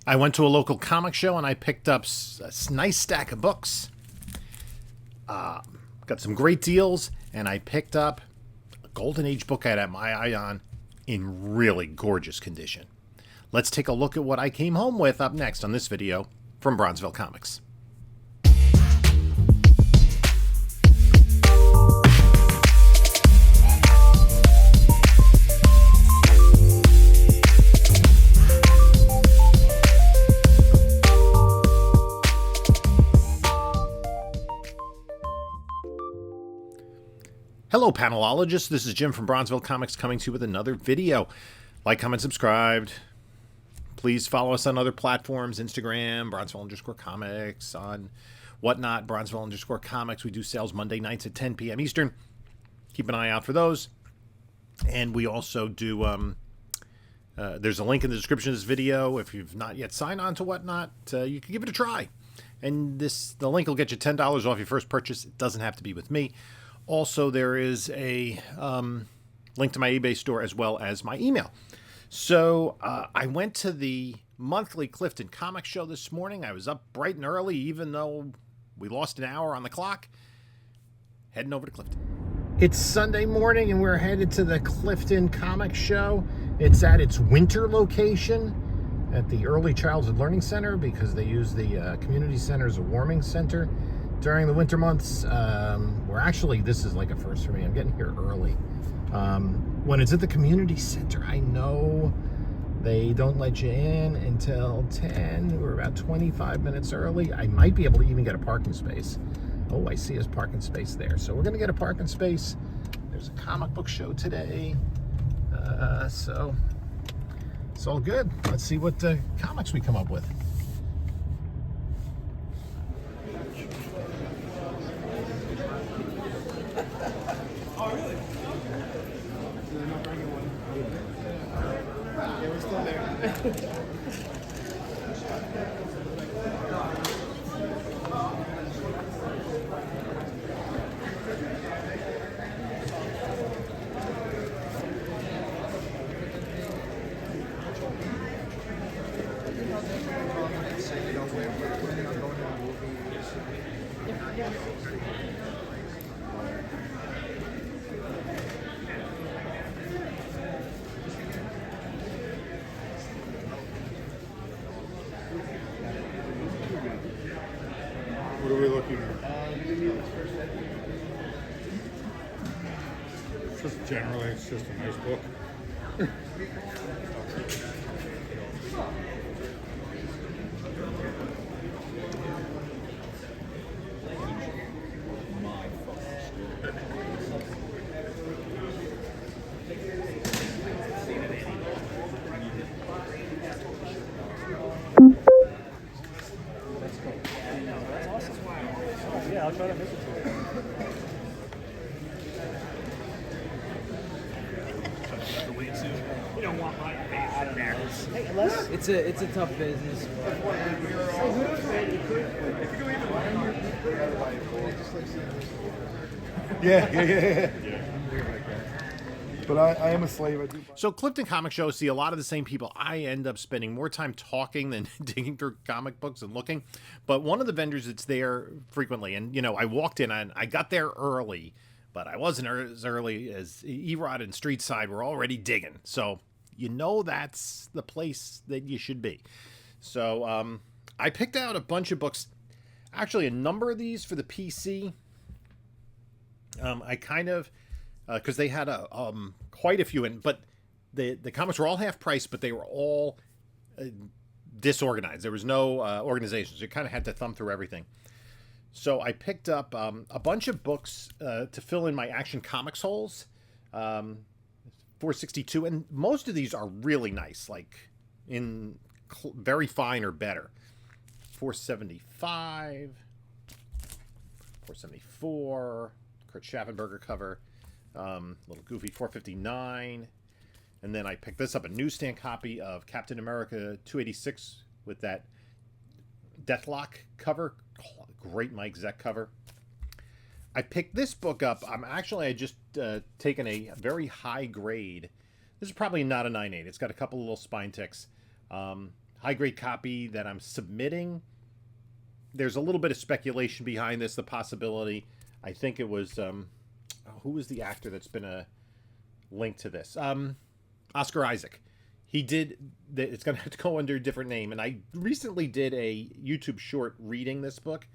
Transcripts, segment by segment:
I went to a local comic show and I picked up a nice stack of books. Got some great deals, and I picked up a Golden Age book I had my eye on in really gorgeous condition. Let's take a look at what I came home with up next on this video from Bronzeville Comics. Hello, panelologists. This is Jim from Bronzeville Comics coming to you with another video. Like, comment, subscribe. Please follow us on other platforms, Instagram, Bronzeville_comics, on whatnot, Bronzeville_comics. We do sales Monday nights at 10 p.m. Eastern. Keep an eye out for those. And we also do, there's a link in the description of this video. If you've not yet signed on to whatnot, you can give it a try. And the link will get you $10 off your first purchase. It doesn't have to be with me. Also, there is a link to my eBay store as well as my email. So I went to the monthly Clifton comic show this morning. I was up bright and early, even though we lost an hour on the clock. Heading over to Clifton. It's Sunday morning and we're headed to the Clifton comic show. It's at its winter location at the Early Childhood Learning Center because they use the community center as a warming center during the winter months. This is like a first for me. I'm getting here early. When it's at the community center, I know they don't let you in until 10. We're about 25 minutes early. I might be able to even get a parking space. Oh, I see his parking space there. So we're going to get a parking space. There's a comic book show today. So it's all good. Let's see what comics we come up with. Oh, really? They're not bringing one. Yeah, we're still there. What are we looking at? Just generally, it's just a nice book. Yeah, I'll try to make it to you. You don't want my face in there. Hey, it's a tough business. Yeah. But I am a slave. I do. So Clifton Comic Show, see a lot of the same people. I end up spending more time talking than digging through comic books and looking. But one of the vendors that's there frequently, and I walked in and I got there early, but I wasn't as early as Erod and Street Side were already digging. So that's the place that you should be. So I picked out a bunch of books. Actually, a number of these for the PC. I kind of... because they had quite a few in, but the comics were all half price, but they were all disorganized. There was no organizations. You kind of had to thumb through everything. So I picked up a bunch of books to fill in my Action Comics holes, 462, and most of these are really nice, like in very fine or better. 475, 474, Kurt Schaffenberger cover. Little goofy 459, and then I picked this up, a newsstand copy of Captain America 286 with that Deathlock cover. Great Mike Zeck cover. I picked this book up. I just taken a very high grade. This is probably not a 9.8. It's got a couple of little spine ticks. high-grade copy that I'm submitting. There's a little bit of speculation behind this, the possibility. I think it was, who was the actor that's been a link to this? Oscar Isaac. He did, it's going to have to go under a different name. And I recently did a YouTube short reading this book.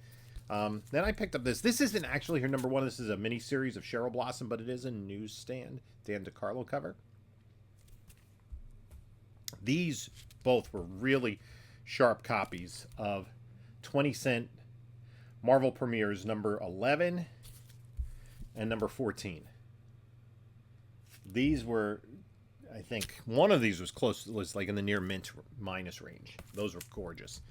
Then I picked up this. This isn't actually her number one. This is a mini series of Cheryl Blossom, but it is a newsstand Dan DiCarlo cover. These both were really sharp copies of 20-cent Marvel Premieres number 11 and number 14. These were, I think, one of these was like in the near mint minus range. Those were gorgeous.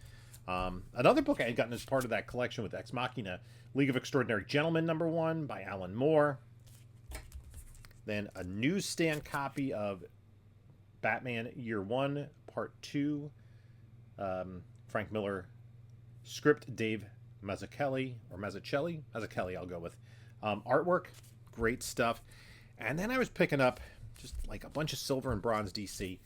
Another book I had gotten as part of that collection with Ex Machina, League of Extraordinary Gentlemen number 1 by Alan Moore. Then a newsstand copy of Batman Year 1, Part 2. Frank Miller script, Dave Mazzucchelli, or Mazzucchelli I'll go with. Artwork, great stuff. And then I was picking up just like a bunch of silver and bronze DC.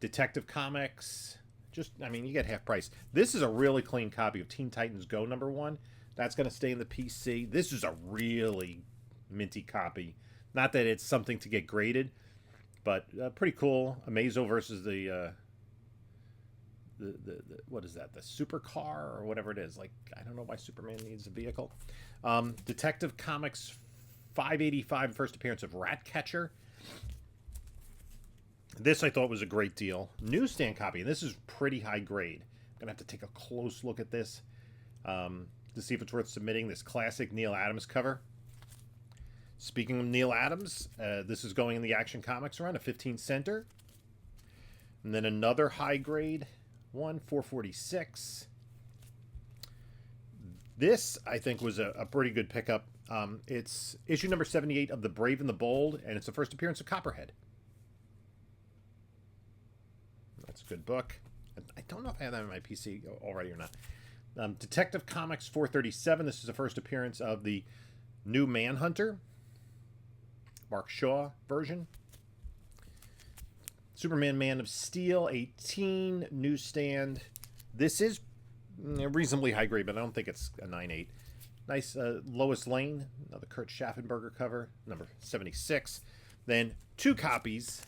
Detective Comics. Just, I mean, you get half price. This is a really clean copy of Teen Titans Go number 1. That's going to stay in the PC. This is a really minty copy. Not that it's something to get graded, but pretty cool. Amazo versus the what is that? The supercar or whatever it is. Like, I don't know why Superman needs a vehicle. Detective Comics 585, first appearance of Ratcatcher. This I thought was a great deal. Newsstand copy, and this is pretty high grade. I'm going to have to take a close look at this to see if it's worth submitting. This classic Neil Adams cover. Speaking of Neil Adams, this is going in the Action Comics run, a 15-center. And then another high grade one, 446. This, I think, was a pretty good pickup. It's issue number 78 of The Brave and the Bold, and it's the first appearance of Copperhead. That's a good book. I don't know if I have that on my PC already or not. Detective Comics 437. This is the first appearance of the new Manhunter. Mark Shaw version. Superman Man of Steel 18. Newsstand. This is reasonably high grade, but I don't think it's a 9.8. Nice Lois Lane. Another Kurt Schaffenberger cover. Number 76. Then 2 copies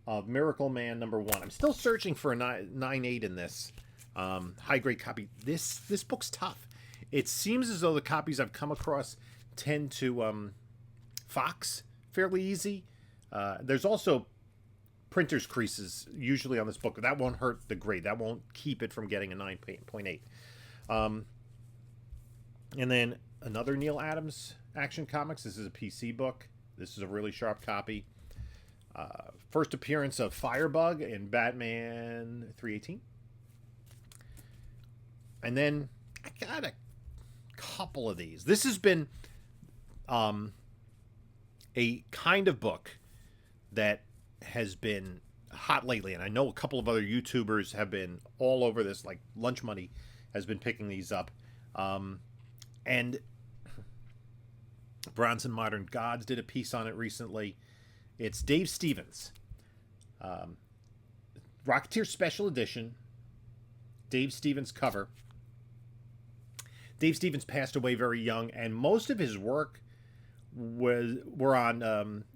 of Miracle Man number 1. I'm still searching for a 9.8 in this high grade copy. This book's tough. It seems as though the copies I've come across tend to Fox fairly easy. There's also printer's creases usually on this book. That won't hurt the grade. That won't keep it from getting a 9.8. And then another Neil Adams Action Comics. This is a PC book. This is a really sharp copy. First appearance of Firebug in Batman 318. And then I got a couple of these. This has been a kind of book that has been hot lately. And I know a couple of other YouTubers have been all over this, like Lunch Money has been picking these up. And Bronson Modern Gods did a piece on it recently. It's Dave Stevens. Rocketeer Special Edition. Dave Stevens cover. Dave Stevens passed away very young, and most of his work were on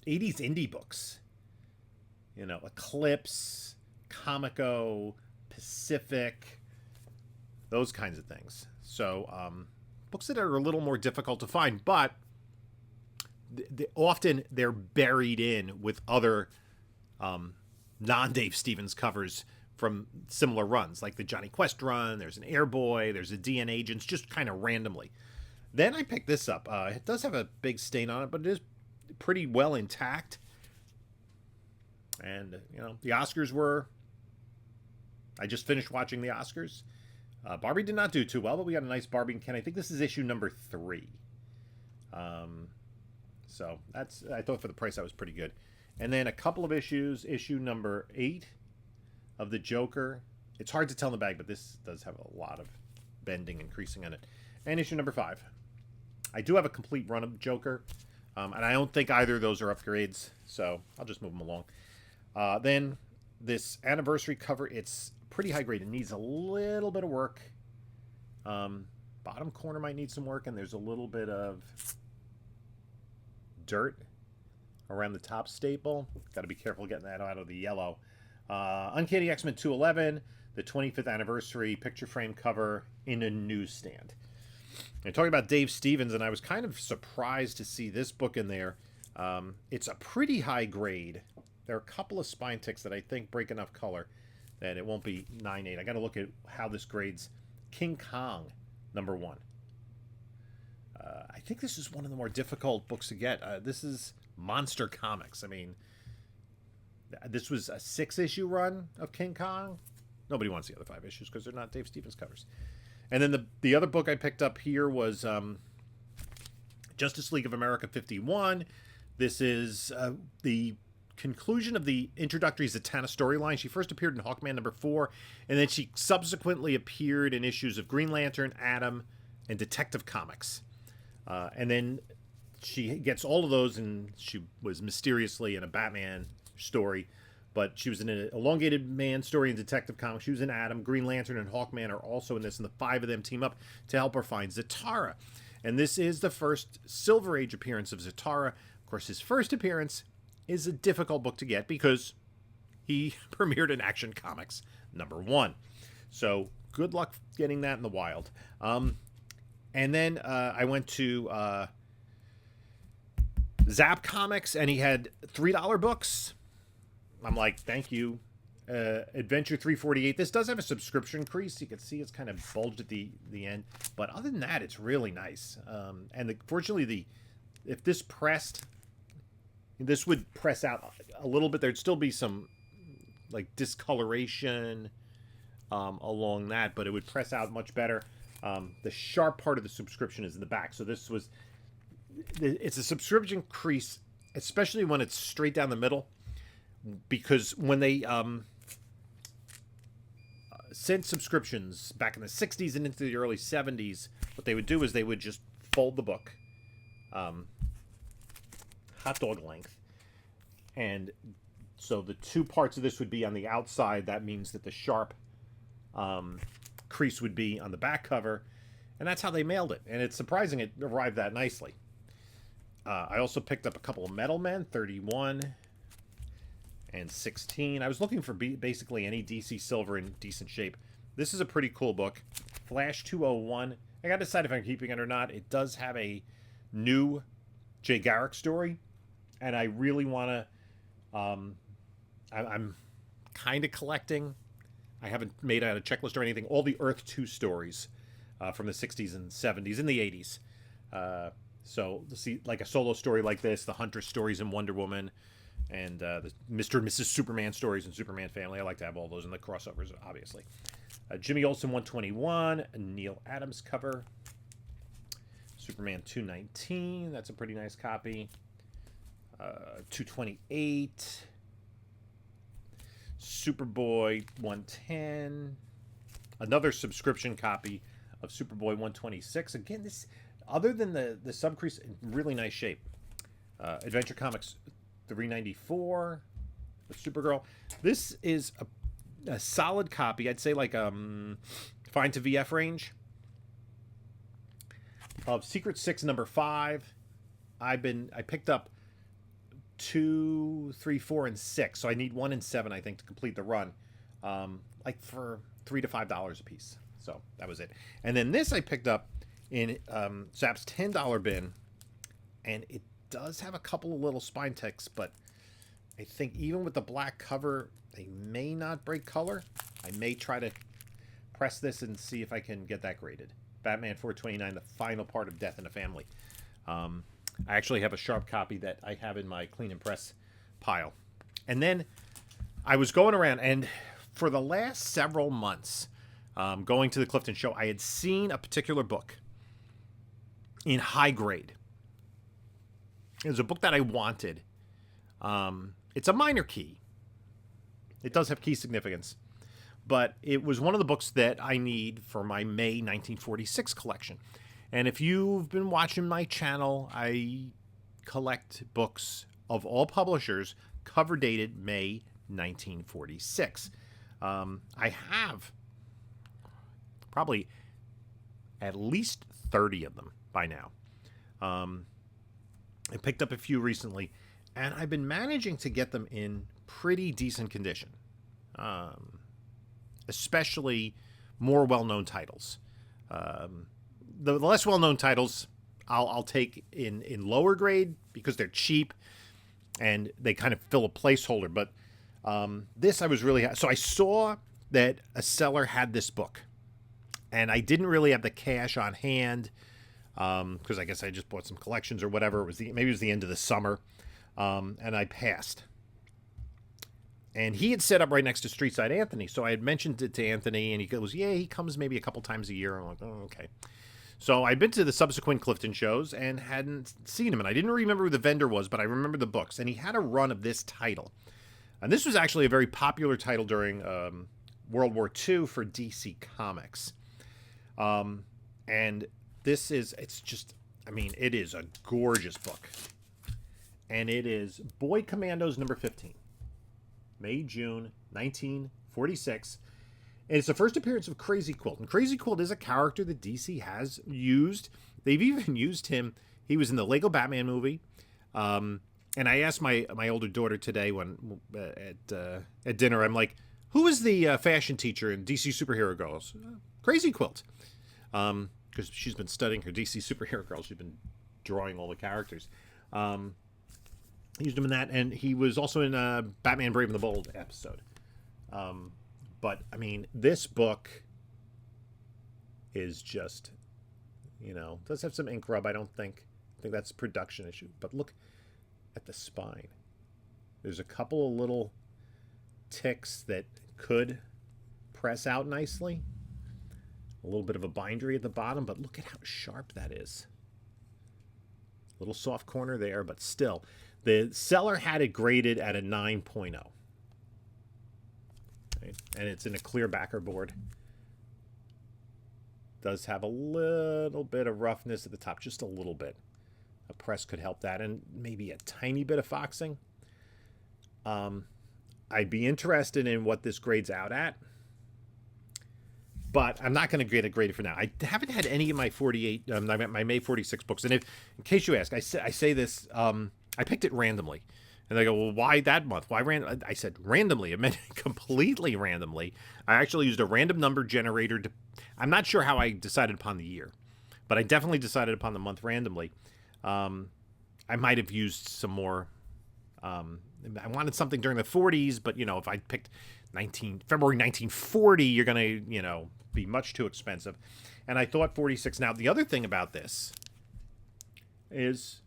80s indie books. You know, Eclipse, Comico, Pacific, those kinds of things. So, books that are a little more difficult to find, but often they're buried in with other non-Dave Stevens covers from similar runs, like the Johnny Quest run. There's an Airboy, there's a DN Agents, just kind of randomly. Then I picked this up. It does have a big stain on it, but it is pretty well intact. And, you know, the Oscars were... I just finished watching the Oscars. Barbie did not do too well, but we got a nice Barbie and Ken. I think this is issue number 3. So that's, I thought for the price that was pretty good. And then a couple of issues. Issue number 8 of the Joker. It's hard to tell in the bag, but this does have a lot of bending and creasing on it. And issue number 5. I do have a complete run of Joker, and I don't think either of those are upgrades, so I'll just move them along. Then this anniversary cover, it's pretty high grade. It needs a little bit of work. Bottom corner might need some work, and there's a little bit of dirt around the top staple. Got to be careful getting that out of the yellow. Uncanny X-Men 211, the 25th anniversary picture frame cover in a newsstand. And talking about Dave Stevens, and I was kind of surprised to see this book in there. It's a pretty high grade. There are a couple of spine ticks that I think break enough color that it won't be 9.8. I got to look at how this grades King Kong, #1. I think this is one of the more difficult books to get. This is Monster Comics. I mean, this was a 6-issue run of King Kong. Nobody wants the other 5 issues because they're not Dave Stevens covers. And then the other book I picked up here was Justice League of America 51. This is the conclusion of the introductory Zatanna storyline. She first appeared in Hawkman #4, and then she subsequently appeared in issues of Green Lantern, Atom, and Detective Comics. And then she gets all of those, and she was mysteriously in a Batman story. But she was in an Elongated Man story in Detective Comics. She was in Atom. Green Lantern and Hawkman are also in this, and the 5 of them team up to help her find Zatara. And this is the first Silver Age appearance of Zatara. Of course, his first appearance is a difficult book to get because he premiered in Action Comics #1. So good luck getting that in the wild. And then I went to Zap Comics, and he had $3 books. I'm like, thank you. Adventure 348. This does have a subscription crease. You can see it's kind of bulged at the end. But other than that, it's really nice. And fortunately, if this pressed, this would press out a little bit. There'd still be some like discoloration along that, but it would press out much better. The sharp part of the subscription is in the back. So it's a subscription crease, especially when it's straight down the middle. Because when they sent subscriptions back in the 60s and into the early 70s, what they would do is they would just fold the book hot dog length. And so the 2 parts of this would be on the outside. That means that the sharp crease would be on the back cover. And that's how they mailed it. And it's surprising it arrived that nicely. I also picked up a couple of Metal Men, 31 and 16. I was looking for basically any DC Silver in decent shape. This is a pretty cool book. Flash 201. I got to decide if I'm keeping it or not. It does have a new Jay Garrick story, and I really want to... I'm kind of collecting. I haven't made out a checklist or anything. All the Earth 2 stories from the 60s and 70s and the 80s. So to see like a solo story like this, the Huntress stories in Wonder Woman, and the Mr. and Mrs. Superman stories in Superman Family. I like to have all those in the crossovers, obviously. Jimmy Olsen 121, Neil Adams cover. Superman 219, that's a pretty nice copy. 228. Superboy 110. Another subscription copy of Superboy 126. Again, this, other than the subcrease, in really nice shape. Adventure Comics 394 with Supergirl. This is a solid copy. I'd say like fine to VF range of Secret Six #5. I picked up 2, 3, 4, and 6. So I need 1 and 7, I think, to complete the run. Like for $3 to $5 a piece. So that was it. And then this I picked up in Zap's $10 bin, and it does have a couple of little spine ticks, but I think even with the black cover, they may not break color. I may try to press this and see if I can get that graded. Batman 429, the final part of Death in the Family. I actually have a sharp copy that I have in my clean and press pile. And then I was going around, and for the last several months, going to the Clifton show, I had seen a particular book in high grade. It was a book that I wanted. It's a minor key. It does have key significance. But it was one of the books that I need for my May 1946 collection. And if you've been watching my channel, I collect books of all publishers cover dated May 1946. I have probably at least 30 of them by now. I picked up a few recently, and I've been managing to get them in pretty decent condition, especially more well-known titles. The less well-known titles I'll take in lower grade because they're cheap and they kind of fill a placeholder. But this I was really... So I saw that a seller had this book, and I didn't really have the cash on hand because I guess I just bought some collections or whatever. Maybe it was the end of the summer, and I passed. And he had set up right next to Streetside Anthony, so I had mentioned it to Anthony, and he goes, "Yeah, he comes maybe a couple times a year." I'm like, "Oh, okay." So I'd been to the subsequent Clifton shows and hadn't seen him, and I didn't remember who the vendor was, but I remember the books, and he had a run of this title. And this was actually a very popular title during World War II for DC Comics. And this is, it's just, I mean, it is a gorgeous book. And it is Boy Commandos number 15. May, June, 1946. And it's the first appearance of Crazy Quilt. And Crazy Quilt is a character that DC has used. They've even used him. He was in the Lego Batman movie. And I asked my older daughter today when at dinner, I'm like, who is the fashion teacher in DC Superhero Girls? Crazy Quilt. Because she's been studying her DC Superhero Girls. She's been drawing all the characters. He used him in that, and he was also in Batman Brave and the Bold episode. But, I mean, this book is just, does have some ink rub, I think that's a production issue. But look at the spine. There's a couple of little ticks that could press out nicely. A little bit of a bindery at the bottom, but look at how sharp that is. Little soft corner there, but still. The seller had it graded at a 9.0. Okay? And it's in a clear backer board. Does have a little bit of roughness at the top, just a little bit. A press could help that, and maybe a tiny bit of foxing. I'd be interested in what this grades out at. But I'm not going to get it graded for now. I haven't had any of my my May 46 books. And in case you ask, I say this, I picked it randomly. And they go, well, why that month? Why random? I said randomly. It meant completely randomly. I actually used a random number generator. I'm not sure how I decided upon the year, but I definitely decided upon the month randomly. I might have used some more. I wanted something during the 40s, but, if I picked February 1940, you're going to, be much too expensive. And I thought 46. Now, the other thing about this is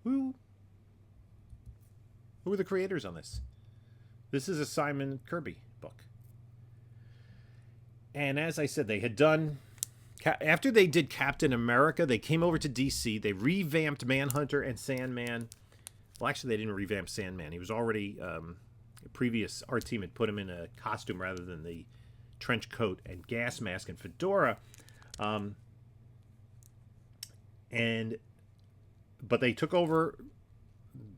who are the creators on this? This is a Simon Kirby book. And as I said, they had done, after they did Captain America, they came over to DC. They revamped Manhunter and Sandman. Well, actually, they didn't revamp Sandman. He was already, a previous art team had put him in a costume rather than the trench coat and gas mask and fedora. But they took over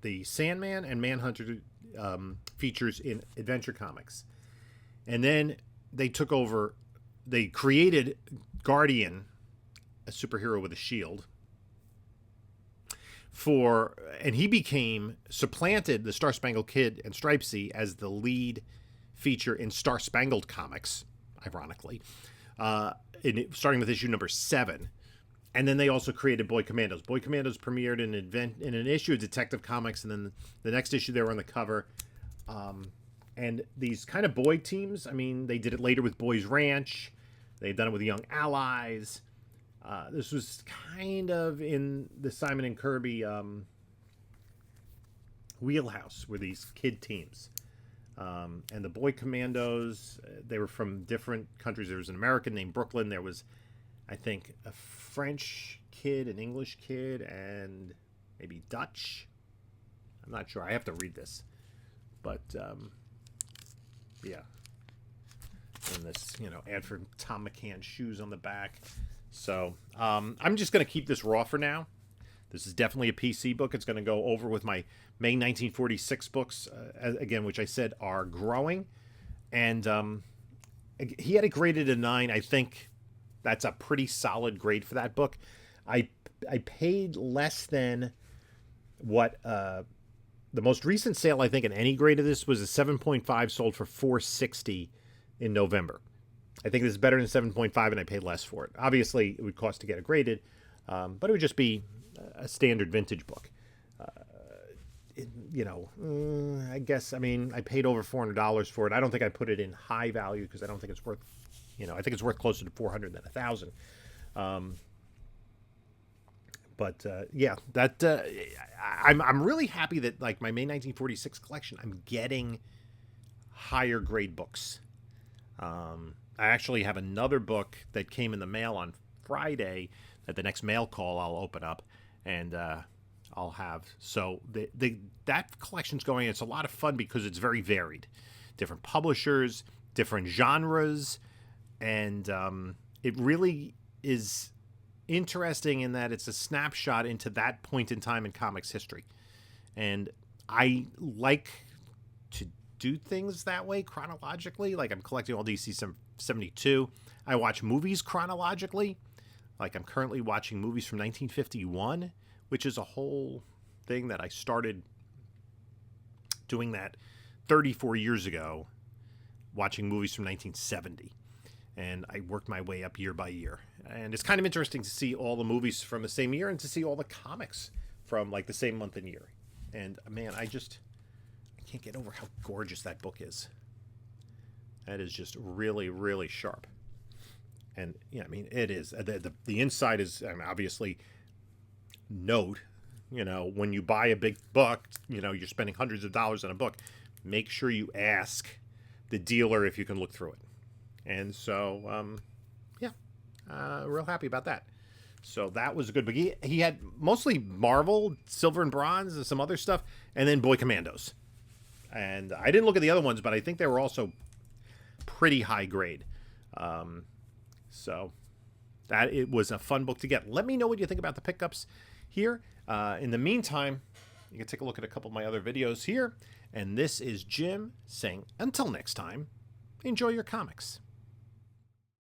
the Sandman and Manhunter features in Adventure Comics. And then they took over, they created Guardian, a superhero with a shield, and he supplanted the Star Spangled Kid and Stripesy as the lead feature in Star Spangled Comics, ironically, starting with issue number 7. And then they also created Boy Commandos. Boy Commandos premiered in an issue of Detective Comics, and then the next issue they were on the cover. And these kind of boy teams, I mean, they did it later with Boys Ranch. They've done it with Young Allies. This was kind of in the Simon and Kirby wheelhouse, were these kid teams. And the Boy Commandos, they were from different countries. There was an American named Brooklyn. There was, I think, a French kid, an English kid, and maybe Dutch. I'm not sure. I have to read this. But, yeah. And this, ad for Tom McCann shoes on the back. So, I'm just going to keep this raw for now. This is definitely a PC book. It's going to go over with my May 1946 books, again, which I said are growing. And he had it graded a 9. I think that's a pretty solid grade for that book. I paid less than what the most recent sale, I think, in any grade of this was a 7.5, sold for $460 in November. I think this is better than 7.5, and I paid less for it. Obviously, it would cost to get it graded, but it would just be a standard vintage book. I guess, I mean, I paid over $400 for it. I don't think I put it in high value because I don't think it's worth, I think it's worth closer to 400 than 1,000. Yeah, that I'm really happy that, like, my May 1946 collection, I'm getting higher grade books. I actually have another book that came in the mail on Friday that the next mail call I'll open up, and I'll have. So that collection's going. It's a lot of fun because it's very varied, different publishers, different genres, and it really is interesting in that it's a snapshot into that point in time in comics history. And I like to do things that way chronologically. Like, I'm collecting all DC 72. I watch movies chronologically. Like, I'm currently watching movies from 1951, which is a whole thing that I started doing that 34 years ago, watching movies from 1970. And I worked my way up year by year. And it's kind of interesting to see all the movies from the same year and to see all the comics from, like, the same month and year. And, man, I can't get over how gorgeous that book is. That is just really, really sharp. And, yeah, I mean, it is. The inside is, I mean, obviously, note, when you buy a big book, you're spending hundreds of dollars on a book. Make sure you ask the dealer if you can look through it. And so, real happy about that. So that was a good book. He had mostly Marvel, Silver and Bronze, and some other stuff, and then Boy Commandos. And I didn't look at the other ones, but I think they were also pretty high grade. So that it was a fun book to get. Let me know what you think about the pickups here. In the meantime, you can take a look at a couple of my other videos here. And this is Jim saying, until next time, enjoy your comics.